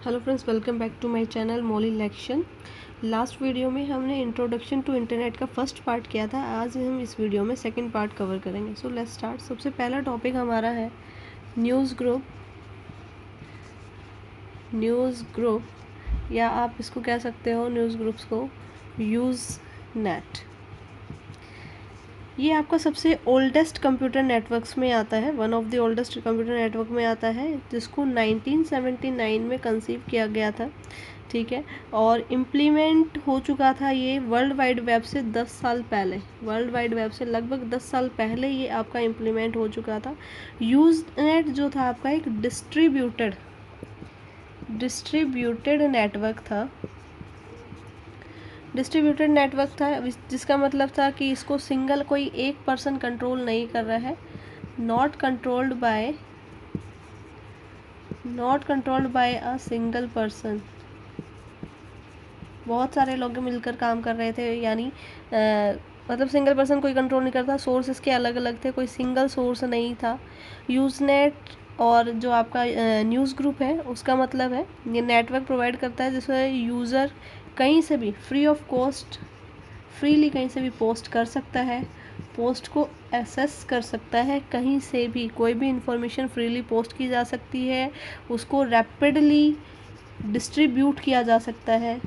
Hello friends, welcome back to my channel मॉली लेक्शन। Last video में हमने इंट्रोडक्शन टू इंटरनेट का फर्स्ट पार्ट किया था। आज हम इस वीडियो में सेकंड पार्ट कवर करेंगे। So let's start. सबसे पहला टॉपिक हमारा है न्यूज़ ग्रुप। न्यूज़ ग्रुप या आप इसको कह सकते हो न्यूज़ ग्रुप्स को यूज़ नेट। ये आपका सबसे ओल्डेस्ट कंप्यूटर नेटवर्क्स में आता है, one of the oldest computer network में आता है, जिसको 1979 में कंसीव किया गया था। ठीक है, और इम्प्लीमेंट हो चुका था ये वर्ल्ड वाइड वेब से 10 साल पहले। वर्ल्ड वाइड वेब से लगभग 10 साल पहले ये आपका इम्प्लीमेंट हो चुका था। यूज नेट जो था आपका एक डिस्ट्रीब्यूटेड नेटवर्क था। डिस्ट्रीब्यूटेड नेटवर्क था, जिसका मतलब था कि इसको सिंगल कोई एक पर्सन कंट्रोल नहीं कर रहा है। Not controlled by a single person. बहुत सारे लोग मिलकर काम कर रहे थे, यानी मतलब सिंगल पर्सन कोई कंट्रोल नहीं करता। सोर्स इसके अलग अलग थे, कोई सिंगल सोर्स नहीं था। यूजनेट और जो आपका न्यूज़ ग्रुप है उसका मतलब है ये नेटवर्क प्रोवाइड करता है जिसमें यूज़र कहीं से भी फ्री ऑफ कॉस्ट फ्रीली कहीं से भी पोस्ट कर सकता है, पोस्ट को एक्सेस कर सकता है। कहीं से भी कोई भी इंफॉर्मेशन फ्रीली पोस्ट की जा सकती है, उसको रैपिडली डिस्ट्रीब्यूट किया जा सकता है।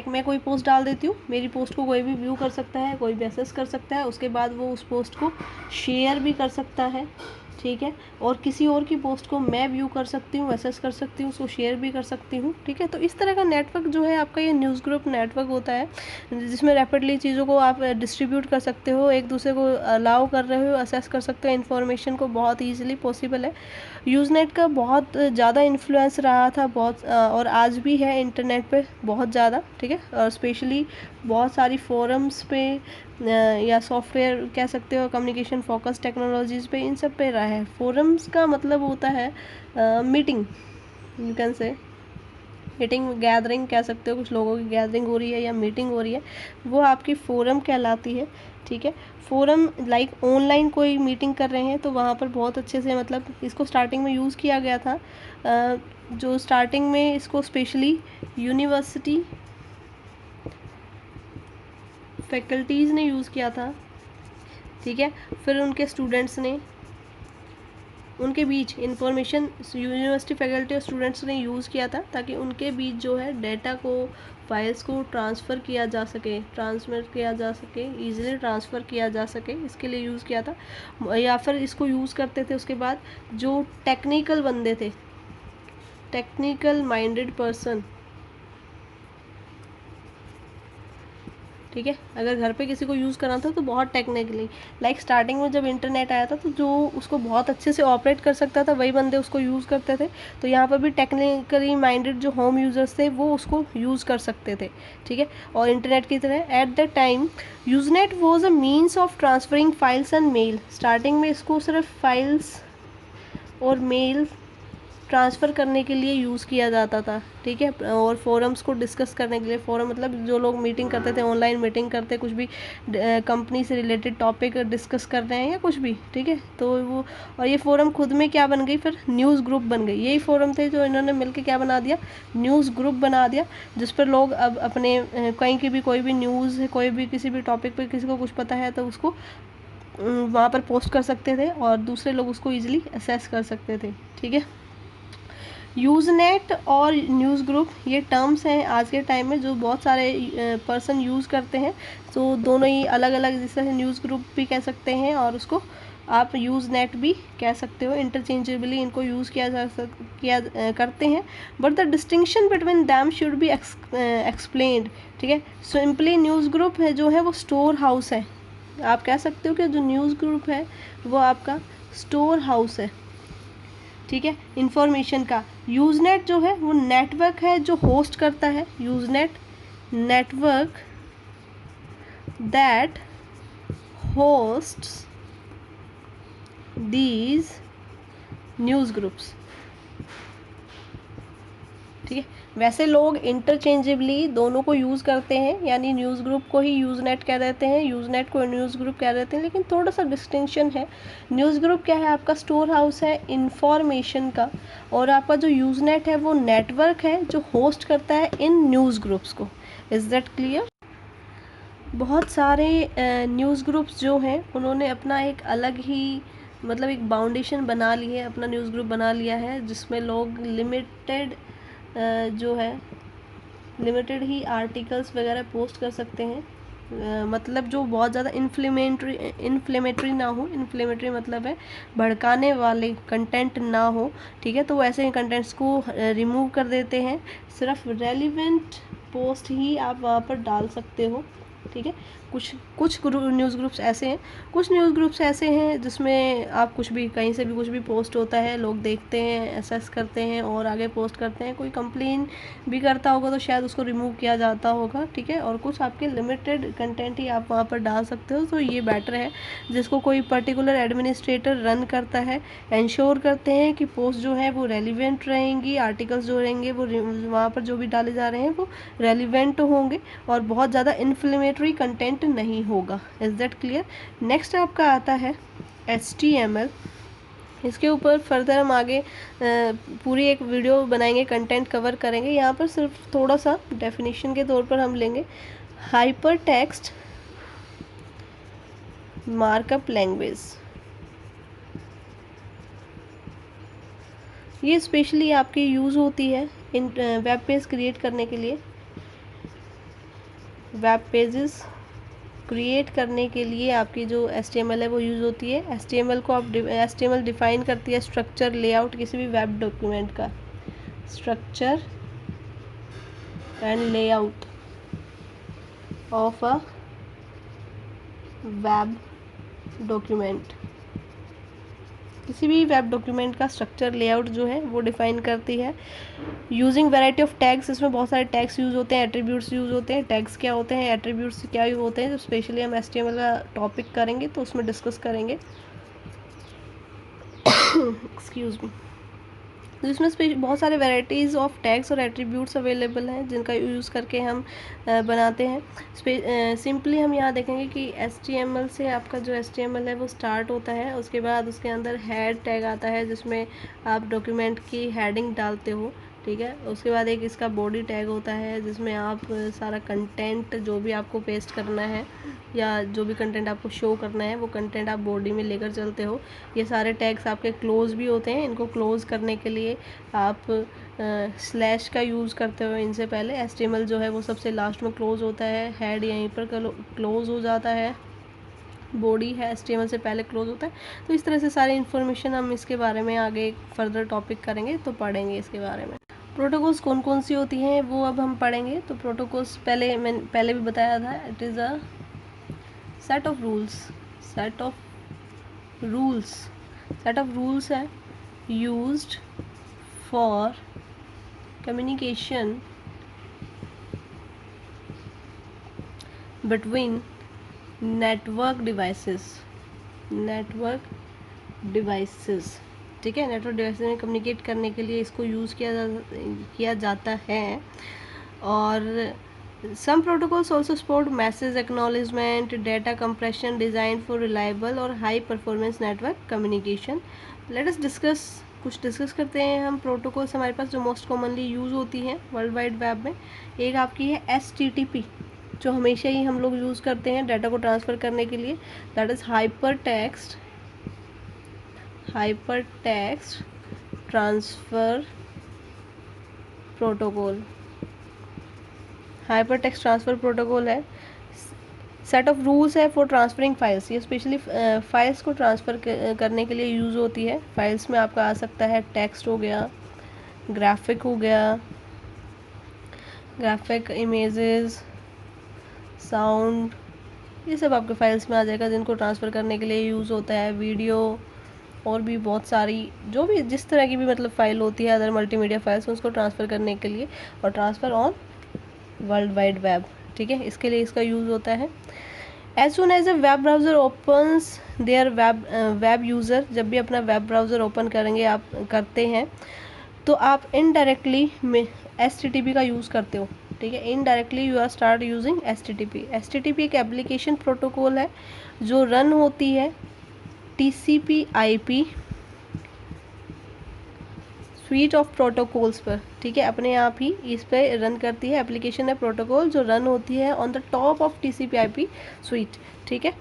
मैं कोई पोस्ट डाल देती हूँ, मेरी पोस्ट को कोई भी व्यू कर सकता है, कोई भी एक्सेस कर सकता है, उसके बाद वो उस पोस्ट को शेयर भी कर सकता है। ठीक है, और किसी और की पोस्ट को मैं व्यू कर सकती हूँ, एक्सेस कर सकती हूँ, उसको शेयर भी कर सकती हूँ। ठीक है, तो इस तरह का नेटवर्क जो है आपका ये न्यूज़ ग्रुप नेटवर्क होता है, जिसमें रैपिडली चीज़ों को आप डिस्ट्रीब्यूट कर सकते हो, एक दूसरे को अलाउ कर रहे हो, एक्सेस कर सकते हो इन्फॉर्मेशन को, बहुत ईजिली पॉसिबल है। यूज़नेट का बहुत ज़्यादा इन्फ्लुएंस रहा था, बहुत और आज भी है इंटरनेट पे बहुत ज़्यादा। ठीक है, और स्पेशली बहुत सारी फोरम्स पे या सॉफ्टवेयर कह सकते हो, कम्युनिकेशन फोकस टेक्नोलॉजीज़ पे, इन सब पे रहा है। फोरम्स का मतलब होता है meeting, you can say meeting, gathering कह सकते हो, कुछ लोगों की गैदरिंग हो रही है या मीटिंग हो रही है, वो आपकी फोरम कहलाती है। ठीक है, फोरम ऑनलाइन कोई मीटिंग कर रहे हैं तो वहाँ पर बहुत अच्छे से, मतलब इसको स्टार्टिंग में यूज़ किया गया था, जो स्टार्टिंग में इसको स्पेशली यूनिवर्सिटी फैकल्टीज़ ने यूज़ किया था। ठीक है, फिर उनके स्टूडेंट्स ने, उनके बीच इंफॉर्मेशन यूनिवर्सिटी फैकल्टी और स्टूडेंट्स ने यूज़ किया था, ताकि उनके बीच जो है डेटा को, फाइल्स को ट्रांसफ़र किया जा सके, ट्रांसमिट किया जा सके, ईजिली ट्रांसफ़र किया जा सके, इसके लिए यूज़ किया था। या फिर इसको यूज़ करते थे उसके बाद जो टेक्निकल बंदे थे, टेक्निकल माइंडेड पर्सन। ठीक है, अगर घर पे किसी को यूज़ करना था तो बहुत टेक्निकली, स्टार्टिंग में जब इंटरनेट आया था तो जो उसको बहुत अच्छे से ऑपरेट कर सकता था वही बंदे उसको यूज़ करते थे। तो यहाँ पर भी टेक्निकली माइंडेड जो होम यूज़र्स थे वो उसको यूज़ कर सकते थे। ठीक है, और इंटरनेट की तरह at the time Usenet was a means of transferring files and mail. Starting में इसको सिर्फ फाइल्स और मेल ट्रांसफ़र करने के लिए यूज़ किया जाता था। ठीक है, और फोरम्स को डिस्कस करने के लिए, फोरम मतलब जो लोग मीटिंग करते थे, ऑनलाइन मीटिंग करते, कुछ भी कंपनी से रिलेटेड टॉपिक डिस्कस कर रहे हैं या कुछ भी। ठीक है, तो वो, और ये फोरम खुद में क्या बन गई, फिर न्यूज़ ग्रुप बन गई। यही फोरम थे जो इन्होंने मिलकर क्या बना दिया, न्यूज़ ग्रुप बना दिया, जिस पर लोग अब अपने कहीं की भी कोई भी न्यूज़ है, कोई भी किसी भी टॉपिक पर किसी को कुछ पता है तो उसको वहाँ पर पोस्ट कर सकते थे और दूसरे लोग उसको ईजिली असेस कर सकते थे। ठीक है, यूज़नेट और न्यूज़ ग्रुप ये टर्म्स हैं आज के टाइम में जो बहुत सारे पर्सन यूज़ करते हैं। तो दोनों ही अलग अलग, जैसे न्यूज़ ग्रुप भी कह सकते हैं और उसको आप यूज़ नेट भी कह सकते हो, इंटरचेंजेबली इनको यूज़ करते हैं। But the distinction between them should be explained. ठीक है, सिंपली न्यूज़ ग्रुप है जो है वो स्टोर हाउस है। आप कह सकते हो कि जो न्यूज़ ग्रुप है वो आपका स्टोर हाउस है। ठीक है, इंफॉर्मेशन का। यूज़नेट जो है वो नेटवर्क है जो होस्ट करता है। Usenet network that hosts these news groups. ठीक है। वैसे लोग इंटरचेंजेबली दोनों को यूज़ करते हैं, यानी न्यूज़ ग्रुप को ही यूज़ नेट कह देते हैं, यूज़ नेट को न्यूज़ ग्रुप कह देते हैं, लेकिन थोड़ा सा डिस्टिंक्शन है। न्यूज़ ग्रुप क्या है, आपका स्टोर हाउस है इंफॉर्मेशन का, और आपका जो यूज़ नेट है वो नेटवर्क है जो होस्ट करता है इन न्यूज़ ग्रुप्स को। Is that clear? बहुत सारे न्यूज़ ग्रुप्स जो हैं उन्होंने अपना एक अलग ही मतलब एक बाउंडेशन बना ली है, अपना न्यूज़ ग्रुप बना लिया है, जिसमें लोग लिमिटेड जो है लिमिटेड ही आर्टिकल्स वगैरह पोस्ट कर सकते हैं। मतलब जो बहुत ज़्यादा इन्फ्लेमेटरी ना हो, इन्फ्लेमेटरी मतलब है भड़काने वाले कंटेंट ना हो, ठीक है। तो वो ऐसे कंटेंट्स को रिमूव कर देते हैं, सिर्फ रेलिवेंट पोस्ट ही आप वहाँ पर डाल सकते हो, ठीक है। कुछ न्यूज़ ग्रुप्स ऐसे हैं, कुछ न्यूज़ ग्रुप्स ऐसे हैं जिसमें आप कुछ भी कहीं से भी कुछ भी पोस्ट होता है, लोग देखते हैं, असेस करते हैं और आगे पोस्ट करते हैं। कोई कंप्लेन भी करता होगा तो शायद उसको रिमूव किया जाता होगा, ठीक है। और कुछ आपके लिमिटेड कंटेंट ही आप वहाँ पर डाल सकते हो, तो ये बेटर है। जिसको कोई पर्टिकुलर एडमिनिस्ट्रेटर रन करता है, इंश्योर करते हैं कि पोस्ट जो है वो रेलिवेंट रहेंगी, आर्टिकल्स जो रहेंगे वो वहाँ पर जो भी डाले जा रहे हैं वो रेलिवेंट होंगे और बहुत ज़्यादा इन्फ्लेमेटरी कंटेंट नहीं होगा। Is that clear? नेक्स्ट आपका आता है HTML। इसके ऊपर फर्दर हम आगे पूरी एक वीडियो बनाएंगे, कंटेंट कवर करेंगे। यहाँ पर सिर्फ थोड़ा सा डेफिनेशन के तौर पर हम लेंगे हाइपर टेक्स्ट मार्कअप लैंग्वेज। ये स्पेशली आपकी यूज़ होती है इन वेब पेज क्रिएट करने के लिए। वेब पेजेस क्रिएट करने के लिए आपकी जो HTML है वो यूज़ होती है। HTML डिफाइन करती है स्ट्रक्चर, लेआउट किसी भी वेब डॉक्यूमेंट का, structure and layout of a web document. किसी भी वेब डॉक्यूमेंट का स्ट्रक्चर, लेआउट जो है वो डिफाइन करती है। यूजिंग वैरायटी ऑफ टैग्स, इसमें बहुत सारे टैग्स यूज़ होते हैं, एट्रीब्यूट्स यूज़ होते हैं। टैग्स क्या होते हैं, एट्रीब्यूट्स क्या होते हैं, तो स्पेशली हम HTML का टॉपिक करेंगे तो उसमें डिस्कस करेंगे। Excuse me. तो इसमें बहुत सारे वैराइटीज़ ऑफ टैग्स और एट्रीब्यूट्स अवेलेबल हैं जिनका यूज़ करके हम बनाते हैं। सिंपली हम यहाँ देखेंगे कि HTML से आपका जो HTML है वो स्टार्ट होता है, उसके बाद उसके अंदर हेड टैग आता है जिसमें आप डॉक्यूमेंट की हेडिंग डालते हो, ठीक है। उसके बाद एक इसका बॉडी टैग होता है जिसमें आप सारा कंटेंट जो भी आपको पेस्ट करना है या जो भी कंटेंट आपको शो करना है वो कंटेंट आप बॉडी में लेकर चलते हो। ये सारे टैग्स आपके क्लोज भी होते हैं, इनको क्लोज करने के लिए आप स्लैश का यूज़ करते हो। इनसे पहले HTML जो है वो सबसे लास्ट में क्लोज होता है, हेड यहीं पर क्लोज हो जाता है, बॉडी है HTML से पहले क्लोज होता है। तो इस तरह से सारी इन्फॉर्मेशन हम इसके बारे में आगे फर्दर टॉपिक करेंगे तो पढ़ेंगे इसके बारे में। प्रोटोकॉल्स कौन कौन सी होती हैं वो अब हम पढ़ेंगे। तो प्रोटोकॉल्स मैंने पहले भी बताया था, it is a set of rules. Set of rules है used for communication between network devices, ठीक है। नेटवर्क डिवाइसेस में कम्युनिकेट करने के लिए इसको यूज़ किया जाता है। और some protocols also support message acknowledgement, data compression designed for reliable और high performance network communication. Let us discuss, कुछ डिस्कस करते हैं हम प्रोटोकॉल्स हमारे पास जो मोस्ट कॉमनली यूज़ होती हैं वर्ल्ड वाइड वेब में। एक आपकी है HTTP, जो हमेशा ही हम लोग यूज़ करते हैं डाटा को ट्रांसफ़र करने के लिए, that is hyper text transfer protocol. Hyper text transfer protocol है। सेट ऑफ रूल्स है फॉर ट्रांसफरिंग फाइल्स, ये स्पेशली फाइल्स को ट्रांसफ़र करने के लिए यूज़ होती है। फाइल्स में आपका आ सकता है टेक्स्ट हो गया, ग्राफिक हो गया, ग्राफिक, इमेजेस, साउंड, ये सब आपके फाइल्स में आ जाएगा जिनको ट्रांसफ़र करने के लिए यूज़ होता है। वीडियो और भी बहुत सारी जो भी जिस तरह की भी मतलब फ़ाइल होती है अदर मल्टीमीडिया फाइल्स, उसको ट्रांसफ़र करने के लिए और transfer on world wide web, ठीक है, इसके लिए इसका यूज़ होता है। As soon as a web browser opens their web user, जब भी अपना वेब ब्राउज़र ओपन करेंगे आप करते हैं तो आप इनडायरेक्टली में HTTP का यूज़ करते हो, ठीक है। Indirectly you are start using HTTP। HTTP एक एप्लीकेशन प्रोटोकॉल है जो रन होती है TCP/IP स्वीट ऑफ प्रोटोकॉल्स पर, ठीक है। अपने आप ही इस पर रन करती है, एप्लीकेशन है प्रोटोकॉल जो रन होती है on the top of TCP/IP suite, ठीक है।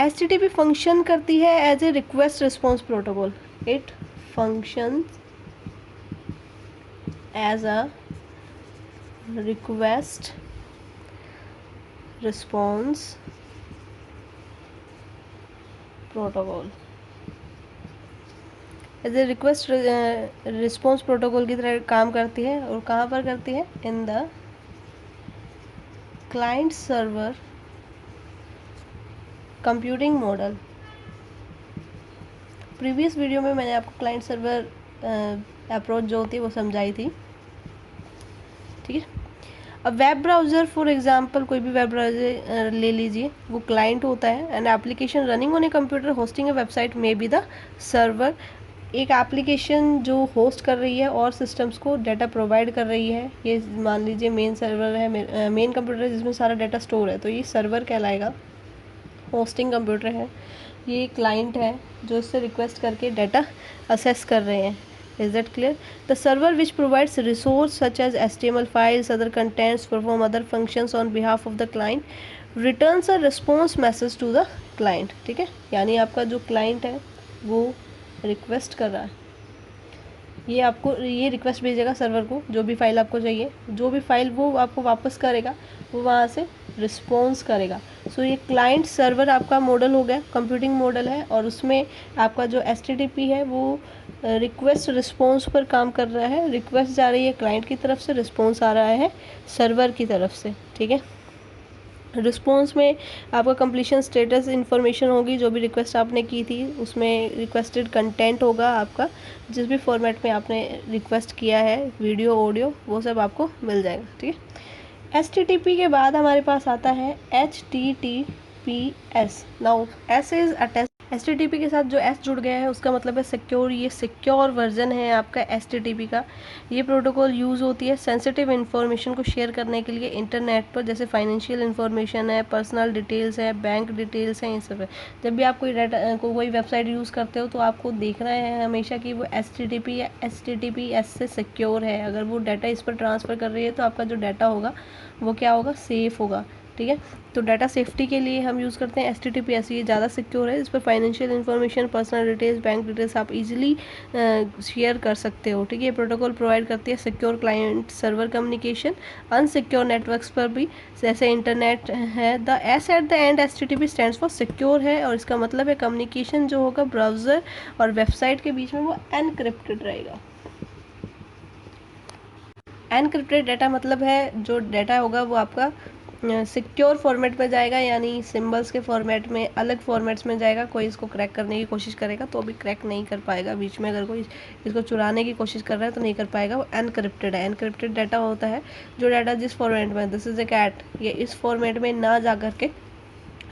HTTP फंक्शन करती है as a request response protocol. It functions as a request response protocol, as a request response protocol की तरह काम करती है। और कहाँ पर करती है? In the client server computing model. Previous video में मैंने आपको क्लाइंट सर्वर अप्रोच जो होती है वो समझाई थी, ठीक है। अब वेब ब्राउज़र फॉर एग्जांपल, कोई भी वेब ब्राउज़र ले लीजिए, वो क्लाइंट होता है। And application running on a computer hosting A website में बी द सर्वर। एक एप्लीकेशन जो होस्ट कर रही है और सिस्टम्स को डाटा प्रोवाइड कर रही है, ये मान लीजिए मेन सर्वर है, मेन कंप्यूटर है जिसमें सारा डाटा स्टोर है, तो ये सर्वर कहलाएगा। होस्टिंग कंप्यूटर है, ये क्लाइंट है जो इससे रिक्वेस्ट करके डाटा असेस कर रहे हैं। Is that clear? The server which provides resource such as HTML files, other contents, perform other functions on behalf of the client, returns a response message to the client, ठीक है। यानी आपका जो client है वो रिक्वेस्ट कर रहा है, ये आपको ये रिक्वेस्ट भेजेगा सर्वर को, जो भी फाइल आपको चाहिए, जो भी फाइल वो आपको वापस करेगा वो वहाँ से रिस्पॉन्स करेगा। सो ये क्लाइंट सर्वर आपका मॉडल हो गया, कंप्यूटिंग मॉडल है, और उसमें आपका जो HTTP है वो रिक्वेस्ट रिस्पॉन्स पर काम कर रहा है। रिक्वेस्ट जा रही है क्लाइंट की तरफ से, रिस्पॉन्स आ रहा है सर्वर की तरफ से, ठीक है। रिस्पॉन्स में आपका कंप्लीशन स्टेटस इन्फॉर्मेशन होगी, जो भी रिक्वेस्ट आपने की थी उसमें रिक्वेस्टेड कंटेंट होगा आपका, जिस भी फॉर्मेट में आपने रिक्वेस्ट किया है, वीडियो ऑडियो, वो सब आपको मिल जाएगा, ठीक है। HTTP के बाद हमारे पास आता है HTTPS। Now S is attach. HTTP के साथ जो S जुड़ गया है उसका मतलब है सिक्योर। ये सिक्योर वर्जन है आपका HTTP का। ये प्रोटोकॉल यूज़ होती है सेंसिटिव इन्फॉर्मेशन को शेयर करने के लिए इंटरनेट पर, जैसे फाइनेंशियल इन्फॉर्मेशन है, पर्सनल डिटेल्स है, बैंक डिटेल्स हैं, ये सब है। जब भी आप कोई डाटा कोई वेबसाइट यूज़ करते हो तो आपको देखना है हमेशा कि वो HTTP या HTTPS से सिक्योर है। अगर वो डाटा इस पर ट्रांसफ़र कर रही है तो आपका जो डाटा होगा वो क्या होगा? सेफ़ होगा, ठीक है। तो डाटा सेफ्टी के लिए हम यूज़ करते हैं HTTPS। ये ज़्यादा सिक्योर है, इस पर financial information, personal details, bank details आप इजीली शेयर कर सकते हो, ठीक है। ये प्रोटोकॉल प्रोवाइड करती है secure client server communication unsecure networks पर भी, जैसे इंटरनेट है। The S at the end HTTP stands for secure है, और इसका मतलब है कम्युनिकेशन जो होगा ब्राउज़र और वेबसाइट के बीच में वो एनक्रिप्टेड रहेगा। एनक्रिप्टेड डाटा मतलब है जो डाटा होगा वो आपका सिक्योर फॉर्मेट में जाएगा, यानी सिंबल्स के फॉर्मेट में, अलग फॉर्मेट्स में जाएगा। कोई इसको क्रैक करने की कोशिश करेगा तो भी क्रैक नहीं कर पाएगा। बीच में अगर कोई इसको चुराने की कोशिश कर रहा है तो नहीं कर पाएगा। वो एनक्रिप्टेड है। एनक्रिप्टेड डाटा होता है जो डाटा जिस फॉर्मेट में, दिस इज़ ए कैट, ये इस फॉर्मेट में ना जा कर के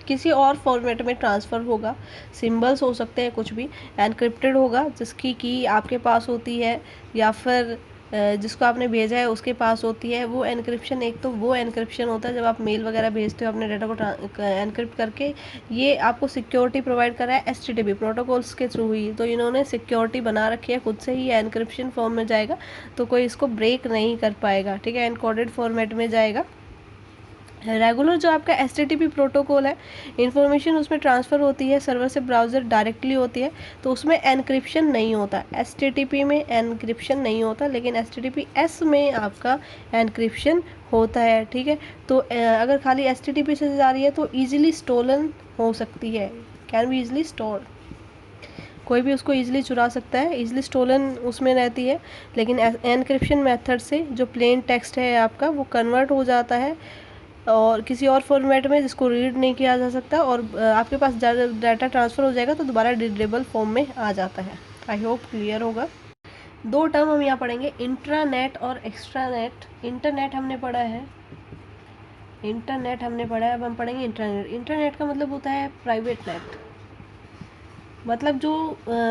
किसी और फॉर्मेट में ट्रांसफ़र होगा। सिंबल्स हो सकते हैं, कुछ भी एनक्रिप्टेड होगा, जिसकी की आपके पास होती है या फिर जिसको आपने भेजा है उसके पास होती है। वो एनक्रिप्शन, एक तो वो एनक्रिप्शन होता है जब आप मेल वगैरह भेजते हो अपने डाटा को एनक्रिप्ट करके, ये आपको सिक्योरिटी प्रोवाइड कर रहा है HTTP प्रोटोकॉल्स के थ्रू ही। तो इन्होंने सिक्योरिटी बना रखी है खुद से ही, एनक्रिप्शन फॉर्म में जाएगा तो कोई इसको ब्रेक नहीं कर पाएगा, ठीक है। एनकोडेड फॉर्मेट में जाएगा। रेगुलर जो आपका HTTP प्रोटोकॉल है, इन्फॉर्मेशन उसमें ट्रांसफ़र होती है सर्वर से ब्राउज़र डायरेक्टली होती है, तो उसमें एनक्रिप्शन नहीं होता। HTTP में एनक्रिप्शन नहीं होता, लेकिन HTTPS में आपका एनक्रिप्शन होता है, ठीक है। तो अगर खाली HTTP से जा रही है तो ईजिली स्टोलन हो सकती है, कैन बी ईजिली स्टोर, कोई भी उसको ईजिली चुरा सकता है, ईजिली स्टोलन उसमें रहती है। लेकिन एनक्रिप्शन मेथड से जो प्लेन टेक्स्ट है आपका वो कन्वर्ट हो जाता है और किसी और फॉर्मेट में जिसको रीड नहीं किया जा सकता, और आपके पास डाटा ट्रांसफ़र हो जाएगा तो दोबारा रीडेबल फॉर्म में आ जाता है। आई होप क्लियर होगा। दो टर्म हम यहाँ पढ़ेंगे, इंट्रानेट और एक्स्ट्रानेट। इंटरनेट हमने पढ़ा है, इंटरनेट हमने पढ़ा है, अब हम पढ़ेंगे इंटरनेट। इंटरनेट का मतलब होता है प्राइवेट नेट, मतलब जो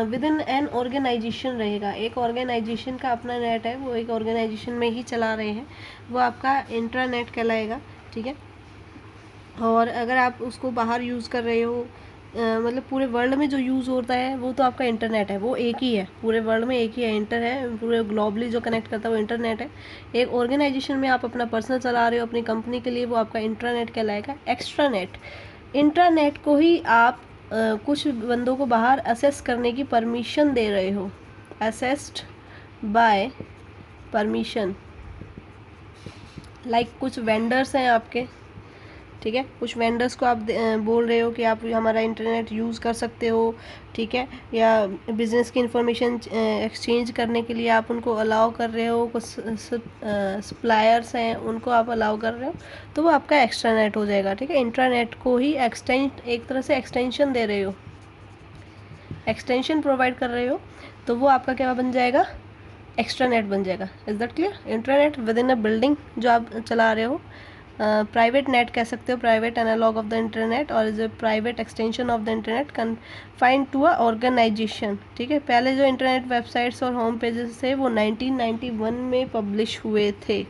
विद इन एन ऑर्गेनाइजेशन रहेगा, एक ऑर्गेनाइजेशन का अपना नेट है, वो एक ऑर्गेनाइजेशन में ही चला रहे हैं, वो आपका इंट्रानेट कहलाएगा, ठीक है। और अगर आप उसको बाहर यूज़ कर रहे हो, मतलब पूरे वर्ल्ड में जो यूज़ होता है वो तो आपका इंटरनेट है, वो एक ही है, पूरे वर्ल्ड में एक ही है, इंटर है, पूरे ग्लोबली जो कनेक्ट करता है वो इंटरनेट है। एक ऑर्गेनाइजेशन में आप अपना पर्सनल चला रहे हो अपनी कंपनी के लिए, वो आपका इंट्रानेट कहलाएगा। एक्स्ट्रानेट, इंटरनेट को ही आप कुछ बंदों को बाहर असेस करने की परमिशन दे रहे हो, असेस्ड बाय परमिशन, लाइक कुछ वेंडर्स हैं आपके, ठीक है, कुछ वेंडर्स को आप बोल रहे हो कि आप हमारा इंटरनेट यूज़ कर सकते हो, ठीक है, या बिज़नेस की इंफॉर्मेशन एक्सचेंज करने के लिए आप उनको अलाउ कर रहे हो, कुछ सप्लायर्स हैं उनको आप अलाउ कर रहे हो, तो वो आपका एक्स्ट्रानेट हो जाएगा, ठीक है। इंट्रानेट को ही एक तरह से एक्सटेंशन दे रहे हो, एक्सटेंशन प्रोवाइड कर रहे हो, तो वो आपका क्या बन जाएगा, एक्स्ट्रानेट बन जाएगा। Is that clear? Intranet with in a building जो आप चला रहे हो, प्राइवेट नेट कह सकते हो, private analog of the internet, और is a private extension of the internet confined to a organization, ठीक है। पहले जो इंटरनेट वेबसाइट्स और होम पेजेस थे वो 1991 में पब्लिश हुए थे।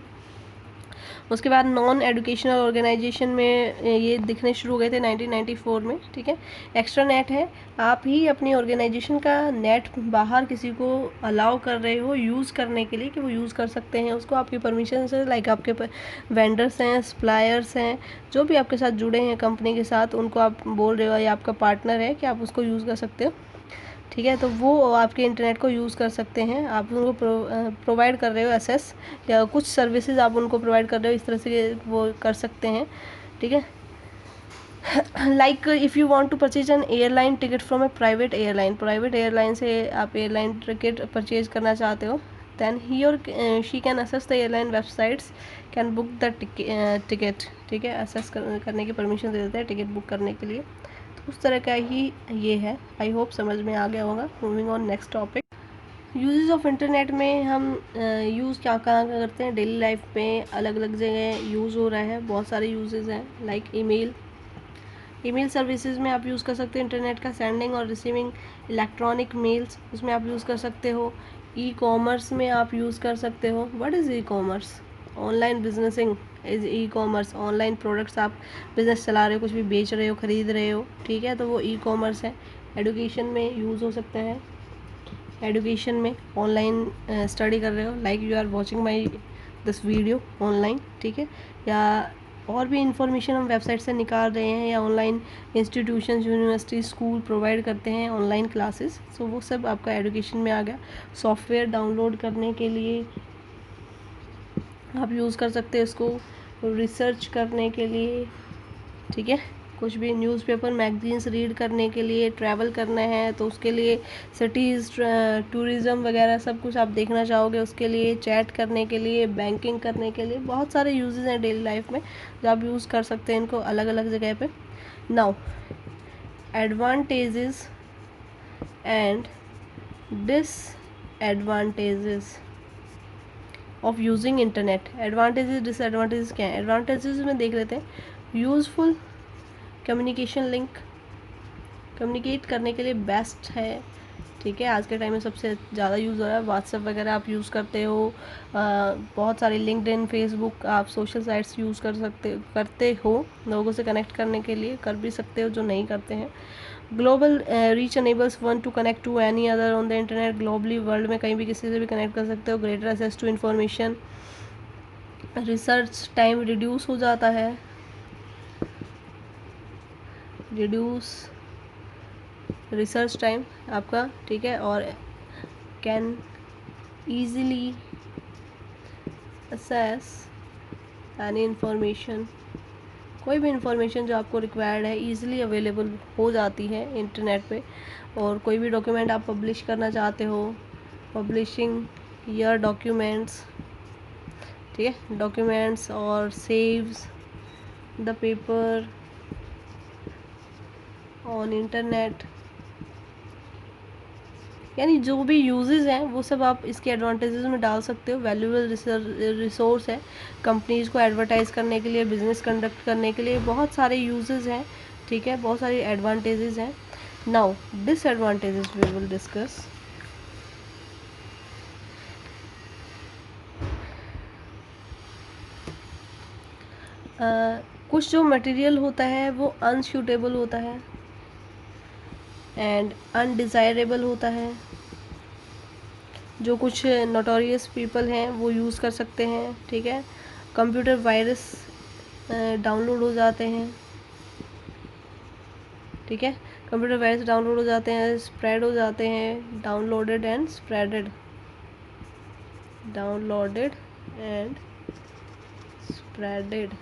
उसके बाद नॉन एजुकेशनल ऑर्गेनाइजेशन में ये दिखने शुरू हो गए थे 1994 में, ठीक है। एक्स्ट्रा नेट है, आप ही अपनी ऑर्गेनाइजेशन का नेट बाहर किसी को अलाउ कर रहे हो यूज़ करने के लिए, कि वो यूज़ कर सकते हैं उसको आपकी परमिशन से, लाइक आपके वेंडर्स हैं, सप्लायर्स हैं, जो भी आपके साथ जुड़े हैं कंपनी के साथ, उनको आप बोल रहे हो या आपका पार्टनर है कि आप उसको यूज़ कर सकते हो, ठीक है। तो वो आपके इंटरनेट को यूज़ कर सकते हैं, आप उनको प्रोवाइड कर रहे हो एसेस, या कुछ सर्विसेज आप उनको प्रोवाइड कर रहे हो, इस तरह से वो कर सकते हैं, ठीक है। Like if you want to purchase an airline ticket from a private airline, private airline से आप एयरलाइन टिकट परचेज करना चाहते हो, देन ही और she can assess the airline websites, can book the ticket, ठीक है। असेस करने की परमिशन दे देते हैं टिकट बुक करने के लिए, उस तरह का ही ये है। आई होप समझ में आ गया होगा। Moving on next topic, uses of internet में हम यूज़ क्या कहाँ करते हैं डेली लाइफ में, अलग अलग जगह यूज़ हो रहा है, बहुत सारे यूजेस हैं, लाइक ईमेल सर्विसेज में आप यूज़ कर सकते हो इंटरनेट का, सेंडिंग और रिसीविंग इलेक्ट्रॉनिक मेल्स, उसमें आप यूज़ कर सकते हो। ई कॉमर्स में आप यूज़ कर सकते हो। What is e commerce? Online businessing is e commerce, online products आप बिजनेस चला रहे हो, कुछ भी बेच रहे हो, ख़रीद रहे हो, ठीक है, तो वो ई कॉमर्स है। एडुकेशन में यूज़ हो सकता है, एडुकेशन में ऑनलाइन स्टडी कर रहे हो, like you are watching my this video online, ठीक है, या और भी इंफॉर्मेशन हम वेबसाइट से निकाल रहे हैं, या online institution, university, school provide करते हैं ऑनलाइन क्लासेस, सो वो सब आपका एडुकेशन में आ गया। सॉफ्टवेयर डाउनलोड करने के लिए आप यूज़ कर सकते हैं इसको, रिसर्च करने के लिए, ठीक है, कुछ भी न्यूज़पेपर मैगजीन्स रीड करने के लिए, ट्रैवल करना है तो उसके लिए, सिटीज़ टूरिज़्म वगैरह सब कुछ आप देखना चाहोगे उसके लिए, चैट करने के लिए, बैंकिंग करने के लिए, बहुत सारे यूजेस हैं डेली लाइफ में जो आप यूज़ कर सकते हैं इनको अलग अलग जगह पे। Now advantages and disadvantages of using internet. Advantages disadvantages क्या है? एडवांटेजेस में देख लेते हैं। यूज़फुल कम्युनिकेशन लिंक, कम्युनिकेट करने के लिए बेस्ट है, ठीक है, आज के टाइम में सबसे ज़्यादा यूज़ हो रहा है। व्हाट्सएप वगैरह आप यूज़ करते हो, बहुत सारी लिंक्डइन, फेसबुक, आप सोशल साइट्स यूज़ करते हो लोगों से कनेक्ट करने के लिए, कर भी सकते हो जो नहीं करते हैं। Global reach enables one to connect to any other on the internet, globally world में कहीं भी किसी से भी कनेक्ट कर सकते हो। Greater access to information, research time reduce हो जाता है, रिड्यूस रिसर्च टाइम आपका, ठीक है, और can easily assess any information, कोई भी इंफॉर्मेशन जो आपको रिक्वायर्ड है ईज़िली अवेलेबल हो जाती है इंटरनेट पे। और कोई भी डॉक्यूमेंट आप पब्लिश करना चाहते हो, पब्लिशिंग योर डॉक्यूमेंट्स, ठीक है, डॉक्यूमेंट्स और saves the paper on internet, यानी जो भी यूजेस हैं वो सब आप इसके एडवांटेजेस में डाल सकते हो। वैल्यूएबल रिसोर्स है कंपनीज़ को एडवर्टाइज़ करने के लिए, बिज़नेस कंडक्ट करने के लिए, बहुत सारे यूजेस हैं, ठीक है, बहुत सारे एडवांटेजेस हैं। Now, disadvantages we will discuss. कुछ जो मटेरियल होता है वो अनसूटेबल होता है एंड अनडिज़ायरेबल होता है। जो कुछ नोटोरियस पीपल हैं वो यूज़ कर सकते हैं, ठीक है। कंप्यूटर वायरस डाउनलोड हो जाते हैं, ठीक है। कंप्यूटर वायरस डाउनलोड हो जाते हैं, स्प्रेड हो जाते हैं, downloaded and spreaded, downloaded and spreaded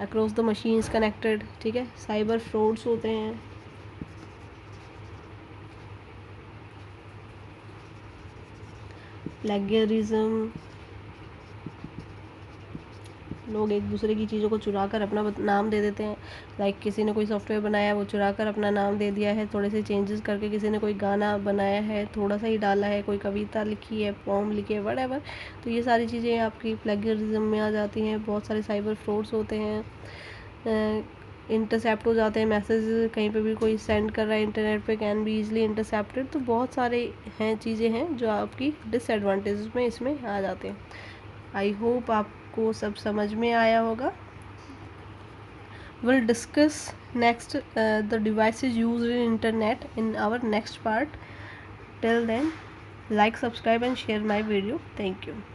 across the machines connected, ठीक है। साइबर फ्रॉड्स होते हैं, प्लेगरिज्म, लोग एक दूसरे की चीज़ों को चुरा कर अपना नाम दे देते हैं। लाइक किसी ने कोई सॉफ्टवेयर बनाया, वो चुरा कर अपना नाम दे दिया है, थोड़े से चेंजेस करके किसी ने कोई गाना बनाया है, थोड़ा सा ही डाला है, कोई कविता लिखी है, पोम लिखी है, व्हाटएवर। तो ये सारी चीज़ें आपकी प्लेगरिज्म में आ जाती हैं। बहुत सारे साइबर फ्रॉड्स होते हैं, इंटरसेप्ट हो जाते हैं मैसेज, कहीं पे भी कोई सेंड कर रहा है इंटरनेट पे, कैन बी ईजिली इंटरसेप्टेड। तो बहुत सारे हैं चीज़ें हैं जो आपकी डिसएडवांटेज में इसमें आ जाते हैं। आई होप आपको सब समझ में आया होगा। We'll discuss next the devices used in internet in our next part. Till then, like, subscribe and share my video. Thank you.